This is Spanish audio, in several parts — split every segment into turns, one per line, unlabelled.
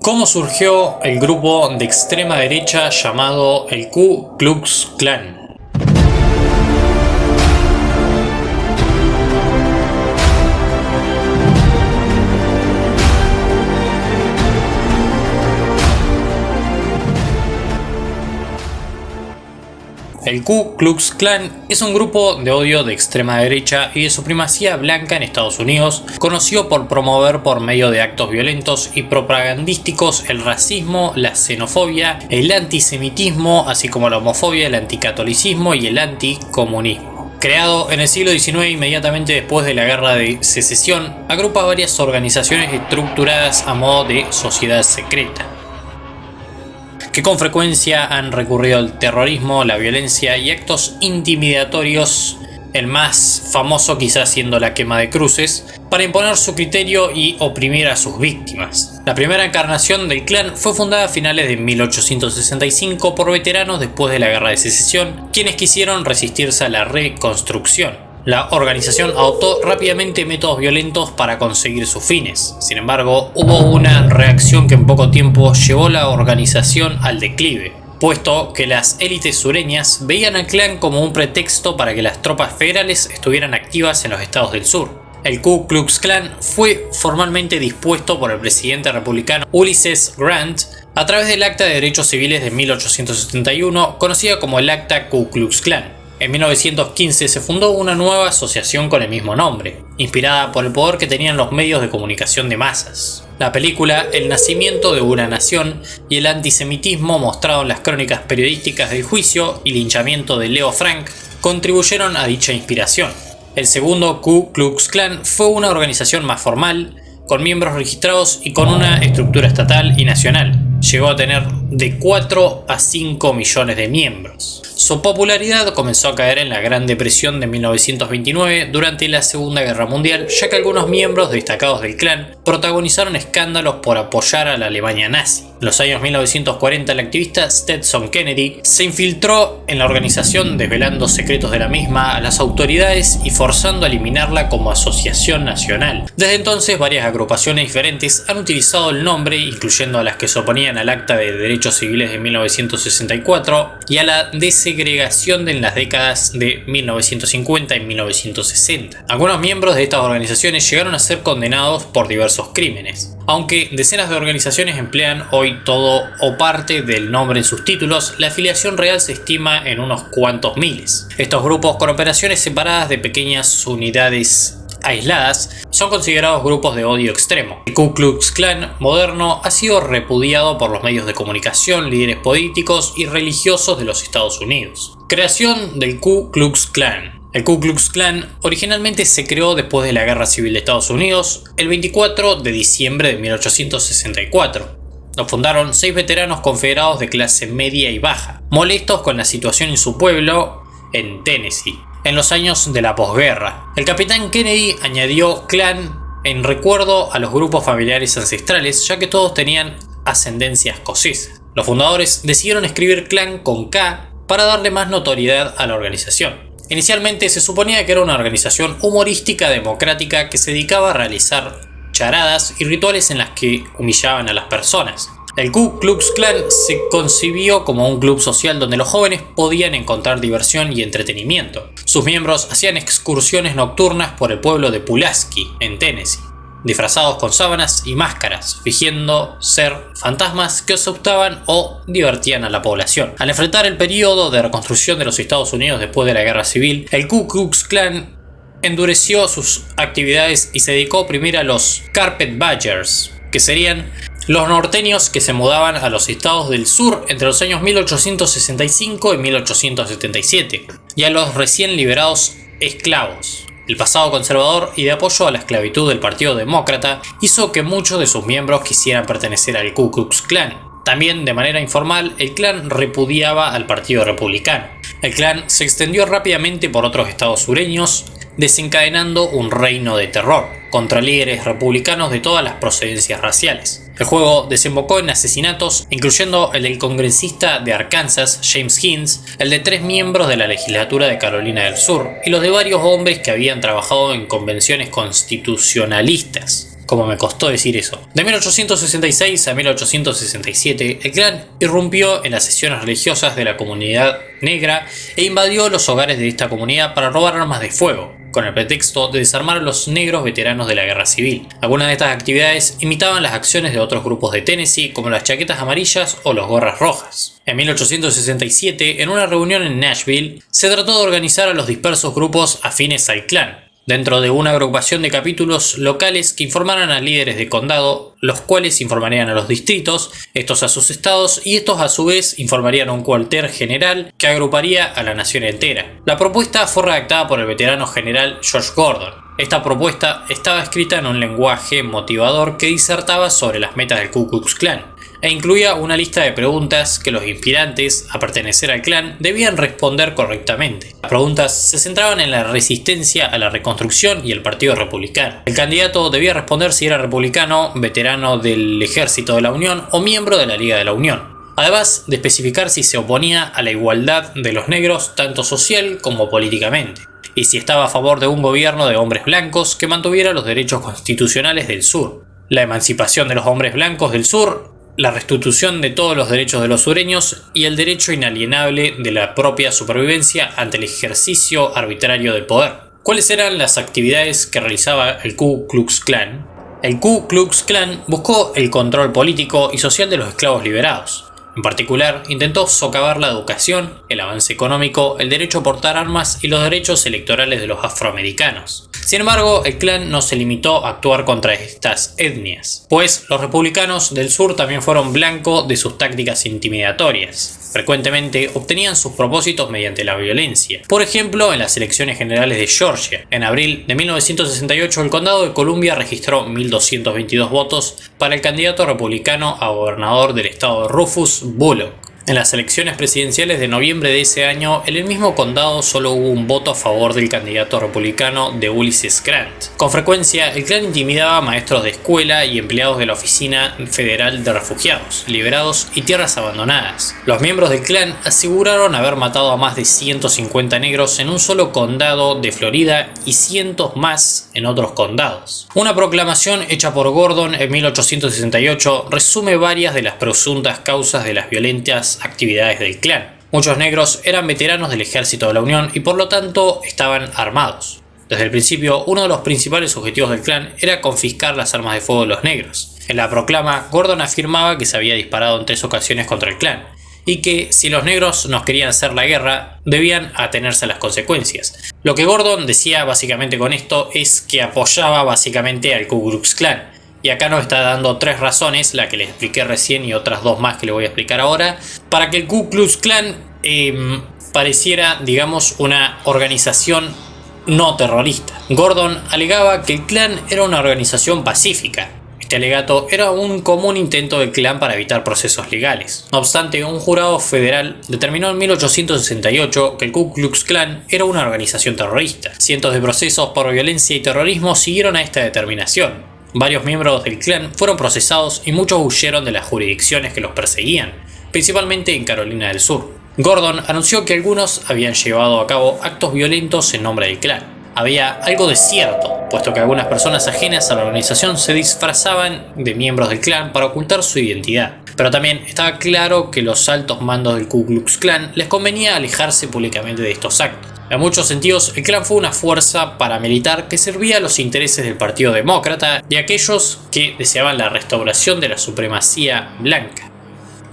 ¿Cómo surgió el grupo de extrema derecha llamado el Ku Klux Klan? El Ku Klux Klan es un grupo de odio de extrema derecha y de supremacía blanca en Estados Unidos, conocido por promover por medio de actos violentos y propagandísticos el racismo, la xenofobia, el antisemitismo, así como la homofobia, el anticatolicismo y el anticomunismo. Creado en el siglo XIX, inmediatamente después de la Guerra de Secesión, agrupa varias organizaciones estructuradas a modo de sociedad secreta, que con frecuencia han recurrido al terrorismo, la violencia y actos intimidatorios, el más famoso quizás siendo la quema de cruces, para imponer su criterio y oprimir a sus víctimas. La primera encarnación del Klan fue fundada a finales de 1865 por veteranos después de la Guerra de Secesión, quienes quisieron resistirse a la reconstrucción. La organización adoptó rápidamente métodos violentos para conseguir sus fines. Sin embargo, hubo una reacción que en poco tiempo llevó la organización al declive, puesto que las élites sureñas veían al Klan como un pretexto para que las tropas federales estuvieran activas en los estados del sur. El Ku Klux Klan fue formalmente dispuesto por el presidente republicano Ulysses Grant a través del Acta de Derechos Civiles de 1871, conocida como el Acta Ku Klux Klan. En 1915 se fundó una nueva asociación con el mismo nombre, inspirada por el poder que tenían los medios de comunicación de masas. La película El nacimiento de una nación y el antisemitismo mostrado en las crónicas periodísticas del juicio y linchamiento de Leo Frank contribuyeron a dicha inspiración. El segundo Ku Klux Klan fue una organización más formal, con miembros registrados y con una estructura estatal y nacional. Llegó a tener de 4 a 5 millones de miembros. Su popularidad comenzó a caer en la Gran Depresión de 1929 durante la Segunda Guerra Mundial, ya que algunos miembros destacados del Klan protagonizaron escándalos por apoyar a la Alemania nazi. En los años 1940, el activista Stetson Kennedy se infiltró en la organización desvelando secretos de la misma a las autoridades y forzando a eliminarla como asociación nacional. Desde entonces, varias agrupaciones diferentes han utilizado el nombre, incluyendo a las que se oponían al Acta de Derechos Civiles de 1964 y a la desegregación en las décadas de 1950 y 1960. Algunos miembros de estas organizaciones llegaron a ser condenados por diversos crímenes. Aunque decenas de organizaciones emplean hoy todo o parte del nombre en sus títulos, la afiliación real se estima en unos cuantos miles. Estos grupos con operaciones separadas de pequeñas unidades aisladas son considerados grupos de odio extremo. El Ku Klux Klan moderno ha sido repudiado por los medios de comunicación, líderes políticos y religiosos de los Estados Unidos. Creación del Ku Klux Klan. El Ku Klux Klan originalmente se creó después de la Guerra Civil de Estados Unidos, el 24 de diciembre de 1864. Lo fundaron 6 veteranos confederados de clase media y baja, molestos con la situación en su pueblo, en Tennessee, en los años de la posguerra. El capitán Kennedy añadió Klan en recuerdo a los grupos familiares ancestrales, ya que todos tenían ascendencia escocesa. Los fundadores decidieron escribir Klan con K para darle más notoriedad a la organización. Inicialmente se suponía que era una organización humorística democrática que se dedicaba a realizar charadas y rituales en las que humillaban a las personas. El Ku Klux Klan se concibió como un club social donde los jóvenes podían encontrar diversión y entretenimiento. Sus miembros hacían excursiones nocturnas por el pueblo de Pulaski, en Tennessee, disfrazados con sábanas y máscaras, fingiendo ser fantasmas que asustaban o divertían a la población. Al enfrentar el periodo de reconstrucción de los Estados Unidos después de la Guerra Civil, el Ku Klux Klan endureció sus actividades y se dedicó a oprimir a los Carpetbaggers, que serían los norteños que se mudaban a los estados del sur entre los años 1865 y 1877, y a los recién liberados esclavos. El pasado conservador y de apoyo a la esclavitud del Partido Demócrata hizo que muchos de sus miembros quisieran pertenecer al Ku Klux Klan. También, de manera informal, el Klan repudiaba al Partido Republicano. El Klan se extendió rápidamente por otros estados sureños, desencadenando un reino de terror contra líderes republicanos de todas las procedencias raciales. El juego desembocó en asesinatos, incluyendo el del congresista de Arkansas, James Hinds, el de 3 miembros de la legislatura de Carolina del Sur y los de varios hombres que habían trabajado en convenciones constitucionalistas. Como me costó decir eso. De 1866 a 1867, el Klan irrumpió en las sesiones religiosas de la comunidad negra e invadió los hogares de esta comunidad para robar armas de fuego, con el pretexto de desarmar a los negros veteranos de la guerra civil. Algunas de estas actividades imitaban las acciones de otros grupos de Tennessee, como las chaquetas amarillas o los gorras rojas. En 1867, en una reunión en Nashville, se trató de organizar a los dispersos grupos afines al Klan dentro de una agrupación de capítulos locales que informaran a líderes de condado, los cuales informarían a los distritos, estos a sus estados y estos a su vez informarían a un cuartel general que agruparía a la nación entera. La propuesta fue redactada por el veterano general George Gordon. Esta propuesta estaba escrita en un lenguaje motivador que disertaba sobre las metas del Ku Klux Klan e incluía una lista de preguntas que los aspirantes a pertenecer al Klan debían responder correctamente. Las preguntas se centraban en la resistencia a la reconstrucción y el Partido Republicano. El candidato debía responder si era republicano, veterano del Ejército de la Unión o miembro de la Liga de la Unión, además de especificar si se oponía a la igualdad de los negros tanto social como políticamente, y si estaba a favor de un gobierno de hombres blancos que mantuviera los derechos constitucionales del sur, la emancipación de los hombres blancos del sur, la restitución de todos los derechos de los sureños y el derecho inalienable de la propia supervivencia ante el ejercicio arbitrario del poder. ¿Cuáles eran las actividades que realizaba el Ku Klux Klan? El Ku Klux Klan buscó el control político y social de los esclavos liberados. En particular, intentó socavar la educación, el avance económico, el derecho a portar armas y los derechos electorales de los afroamericanos. Sin embargo, el Klan no se limitó a actuar contra estas etnias, pues los republicanos del sur también fueron blanco de sus tácticas intimidatorias. Frecuentemente obtenían sus propósitos mediante la violencia. Por ejemplo, en las elecciones generales de Georgia. En abril de 1968, el condado de Columbia registró 1.222 votos para el candidato republicano a gobernador del estado de Rufus Bullock. En las elecciones presidenciales de noviembre de ese año, en el mismo condado solo hubo un voto a favor del candidato republicano de Ulysses Grant. Con frecuencia, el Klan intimidaba a maestros de escuela y empleados de la Oficina Federal de Refugiados, Liberados y Tierras Abandonadas. Los miembros del Klan aseguraron haber matado a más de 150 negros en un solo condado de Florida y cientos más en otros condados. Una proclamación hecha por Gordon en 1868 resume varias de las presuntas causas de las violentas actividades del Klan. Muchos negros eran veteranos del Ejército de la Unión y por lo tanto estaban armados. Desde el principio, uno de los principales objetivos del Klan era confiscar las armas de fuego de los negros. En la proclama, Gordon afirmaba que se había disparado en 3 ocasiones contra el Klan y que si los negros nos querían hacer la guerra, debían atenerse a las consecuencias. Lo que Gordon decía básicamente con esto es que apoyaba básicamente al Ku Klux Klan. Y acá nos está dando 3 razones, la que les expliqué recién y otras 2 más que le voy a explicar ahora, para que el Ku Klux Klan pareciera, digamos, una organización no terrorista. Gordon alegaba que el Klan era una organización pacífica. Este alegato era un común intento del Klan para evitar procesos legales. No obstante, un jurado federal determinó en 1868 que el Ku Klux Klan era una organización terrorista. Cientos de procesos por violencia y terrorismo siguieron a esta determinación. Varios miembros del Klan fueron procesados y muchos huyeron de las jurisdicciones que los perseguían, principalmente en Carolina del Sur. Gordon anunció que algunos habían llevado a cabo actos violentos en nombre del Klan. Había algo de cierto, puesto que algunas personas ajenas a la organización se disfrazaban de miembros del Klan para ocultar su identidad. Pero también estaba claro que los altos mandos del Ku Klux Klan les convenía alejarse públicamente de estos actos. En muchos sentidos, el Klan fue una fuerza paramilitar que servía a los intereses del Partido Demócrata y a aquellos que deseaban la restauración de la supremacía blanca.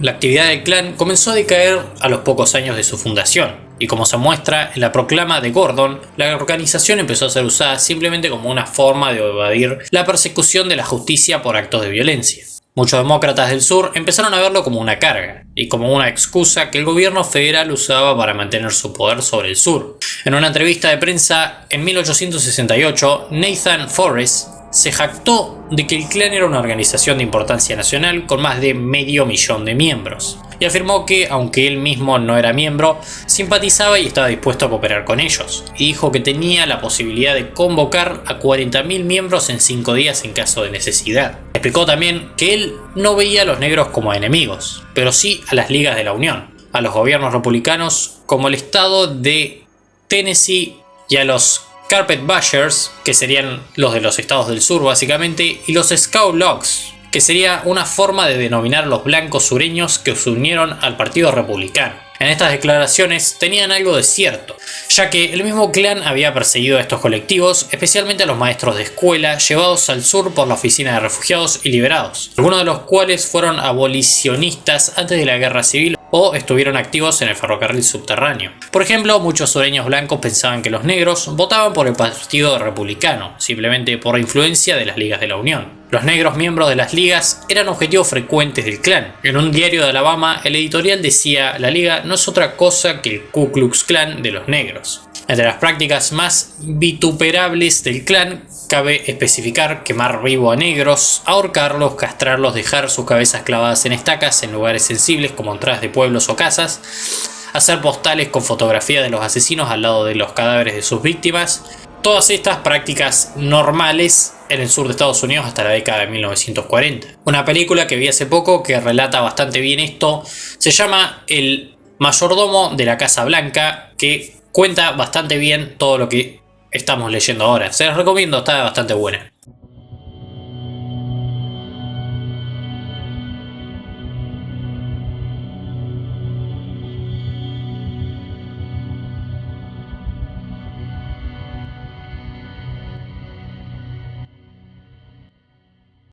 La actividad del Klan comenzó a decaer a los pocos años de su fundación, y como se muestra en la proclama de Gordon, la organización empezó a ser usada simplemente como una forma de evadir la persecución de la justicia por actos de violencia. Muchos demócratas del sur empezaron a verlo como una carga y como una excusa que el gobierno federal usaba para mantener su poder sobre el sur. En una entrevista de prensa en 1868, Nathan Forrest se jactó de que el Klan era una organización de importancia nacional con más de 500.000 de miembros, y afirmó que, aunque él mismo no era miembro, simpatizaba y estaba dispuesto a cooperar con ellos, y dijo que tenía la posibilidad de convocar a 40.000 miembros en 5 días en caso de necesidad. Explicó también que él no veía a los negros como enemigos, pero sí a las ligas de la Unión, a los gobiernos republicanos como el estado de Tennessee y a los Carpetbaggers, que serían los de los estados del sur básicamente, y los Scowlogs, que sería una forma de denominar a los blancos sureños que se unieron al Partido Republicano. En estas declaraciones tenían algo de cierto, ya que el mismo clan había perseguido a estos colectivos, especialmente a los maestros de escuela llevados al sur por la Oficina de Refugiados y Liberados, algunos de los cuales fueron abolicionistas antes de la Guerra Civil o estuvieron activos en el ferrocarril subterráneo. Por ejemplo, muchos sureños blancos pensaban que los negros votaban por el Partido Republicano, simplemente por la influencia de las ligas de la Unión. Los negros miembros de las ligas eran objetivos frecuentes del clan. En un diario de Alabama, el editorial decía: "La liga no es otra cosa que el Ku Klux Klan de los negros". Entre las prácticas más vituperables del clan cabe especificar quemar vivo a negros, ahorcarlos, castrarlos, dejar sus cabezas clavadas en estacas en lugares sensibles como entradas de pueblos o casas, hacer postales con fotografía de los asesinos al lado de los cadáveres de sus víctimas. Todas estas prácticas normales en el sur de Estados Unidos hasta la década de 1940. Una película que vi hace poco que relata bastante bien esto se llama El mayordomo de la Casa Blanca, que cuenta bastante bien todo lo que estamos leyendo ahora. Se las recomiendo, está bastante buena.